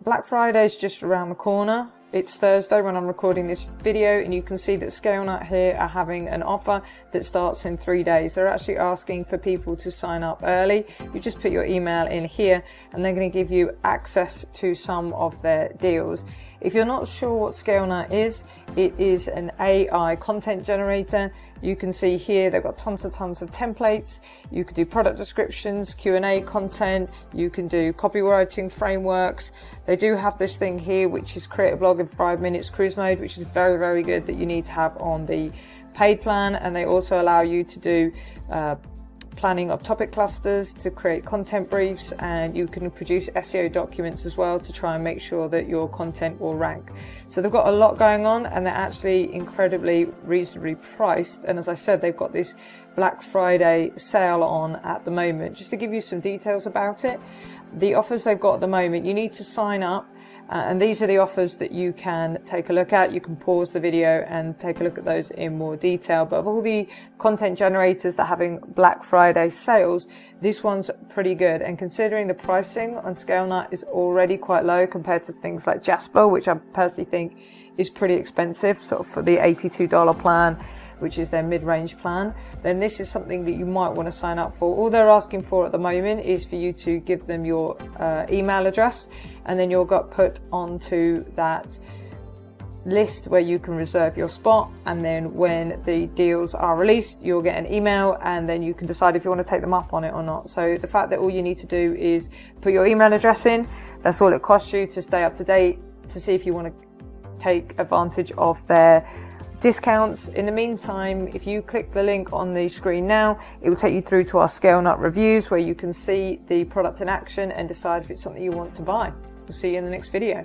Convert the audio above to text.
Black Friday is just around the corner. It's Thursday when I'm recording this video, and you can see that Scalenut here are having an offer that starts in 3 days. They're actually asking for people to sign up early. You just put your email in here and they're going to give you access to some of their deals. If you're not sure what Scalenut is, it is an AI content generator. You can see here they've got tons of templates. You can do product descriptions, Q&A content. You can do copywriting frameworks. They do have this thing here, which is create a blog in 5 minutes cruise mode, which is very, very good, that you need to have on the paid plan. And they also allow you to do planning of topic clusters, to create content briefs, and you can produce SEO documents as well to try and make sure that your content will rank. So they've got a lot going on, and they're actually incredibly reasonably priced. And as I said, they've got this Black Friday sale on at the moment. Just to give you some details about it, the offers they've got at the moment, you need to sign up. And these are the offers that you can take a look at. You can pause the video and take a look at those in more detail. But of all the content generators that are having Black Friday sales, this one's pretty good. And considering the pricing on Scalenut is already quite low compared to things like Jasper, which I personally think is pretty expensive, sort of for the $82 plan, which is their mid-range plan, then this is something that you might want to sign up for. All they're asking for at the moment is for you to give them your email address, and then you'll get put onto that list where you can reserve your spot. And then when the deals are released, you'll get an email, and then you can decide if you want to take them up on it or not. So the fact that all you need to do is put your email address in, that's all it costs you to stay up to date, to see if you want to take advantage of their discounts. In the meantime, if you click the link on the screen now, it will take you through to our Scalenut reviews, where you can see the product in action and decide if it's something you want to buy. We'll see you in the next video.